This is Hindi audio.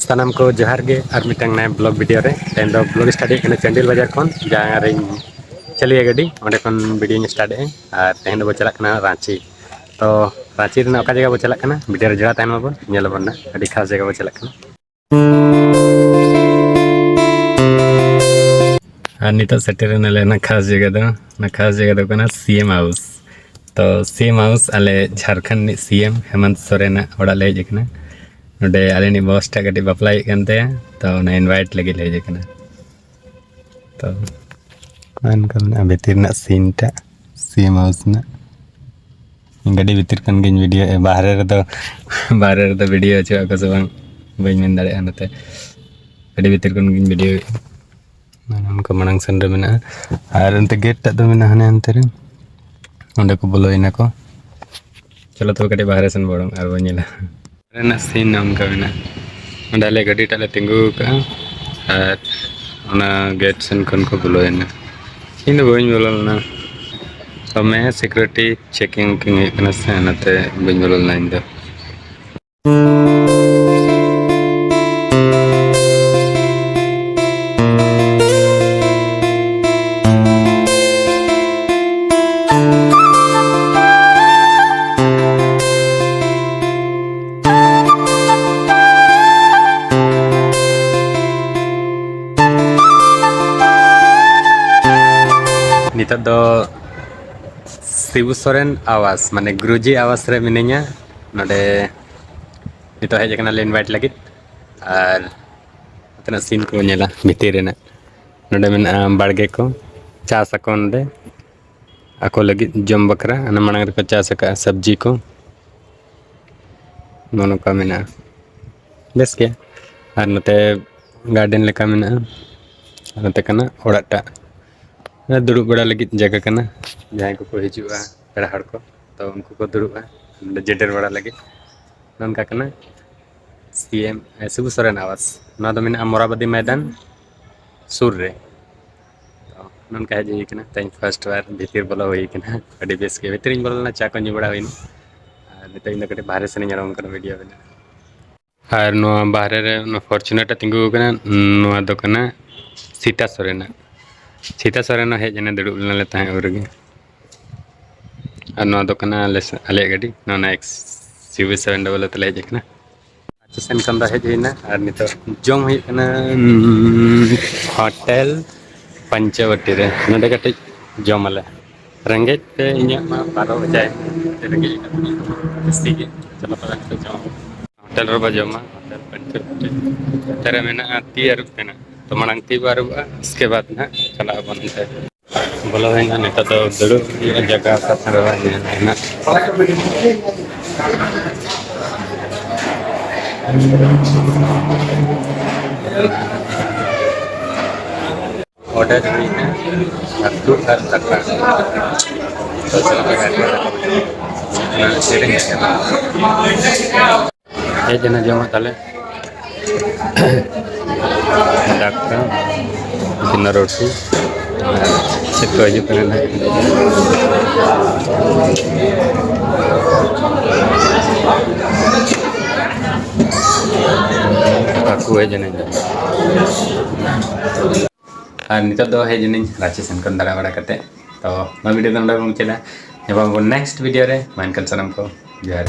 सानाम को जोहार गे और मिटंग नया ब्लॉग वीडियो रे तेन दो ब्लॉग स्टार्ट कने चंडिल बाजार खन जहाँ रे चलिए गाड़ी ओंडे खन वीडियो स्टार्ट और तेन दो चला कना रांची तो रांची रे ओका जगह बो चला कना वीडियो रे जड़ा तहन बो नेल बना अड़ी खास जगह बो चला कना और नितो सेटर लेना खास जगह दो कना सीएम हाउस तो सीएम हाउस आले झारखंड सीएम हेमंत सोरेन ओड़ा ले जकना नोडे आले बॉस टा गड्डी बापलाई कंते तो ना इनवाइट लगे ले जकना तो मान करना भीतर ना सीन टा सीएम हाउस ना गड्डी भीतर कन गिन वीडियो बाहर रे वीडियो अच्छा को सब बई मेन दाड़े नते गड्डी भीतर कन गिन वीडियो हमको मनांग सन रे मेना और अंते गेट टा दो मेना हने अंते रे ओंडे को बोलो इना को चलो तो गड्डी बाहर सेन बोड़म और बनेला रेना सीन हमका मेना ओंडे गड्डी टाले तिंगु का और ओना गेट सेन खन को बोलो इना इन बइन बोलना तो मैं सिक्योरिटी चेकिंग किंग कना से नते बइन बोलना इन दो निता दो शिबू सोरेन आवास माने गुरुजी आवास रे मिनेኛ नोडे नितो हेज कना ले इनवाइट लगित और उतना सीन को नेला भीतर रेना नोडे मेना बाड़गे को चास को नोडे ako lagi jom bakra ana manang रे चास का सब्जी को नोनो का मेना बेस के और नते गार्डन लेका मेना नते कना ओड़ाटा दुड़ुब बड़ा लगी जगह कना जहाँ को हिजुआ पेड़ा हड़ को तो उनको को दुड़ुबा जेडर बड़ा लगे ननका कना सीएम शिबू सोरेन आवास ना दो मेना मोराबादी मैदान सुर रे तो ननका हेज कना तई फर्स्ट बार भीतर बोलो हुई कना अड़ी बेस के भीतर बोलना चा को बड़ा हुई नित इन कटे बाहर से आराम कना वीडियो बना और नो बाहर रे नो फॉर्च्यूनर तिंगु कना नो दो कना सीता सोरेन हेज दुड़ुब ले तहे उरगे और दो कना आले गाड़ी ना CV700 तले हेज कना अच्छा सेन कन दा हेज हिना और नित जम हुई कना होटल पंचवटी रे नडे कटे जमले रंगे पे इnya 12 बजाय रेंगे सीगे चलो पता जम होटल रो जमा होटल पंचवटी तेरे में ना ती अरुब ना तो मनांग ती अरुब इसके बाद ना चला बनते बोलो है ना नेता तो दुड़ुब जगह का थरवा है ना ऑर्डर हुई है अब्दू हर तका तो चलो ना शेयरिंग है जना जमा ताले डॉक्टर बिना रोटी चित्तो जो करना काकू है जने और नित दो है जने रांची सेन कन दाड़ा बड़ा करते तो मैं वीडियो दंडा मुचादा नेक्स्ट वीडियो रे माइनकल सनम को जय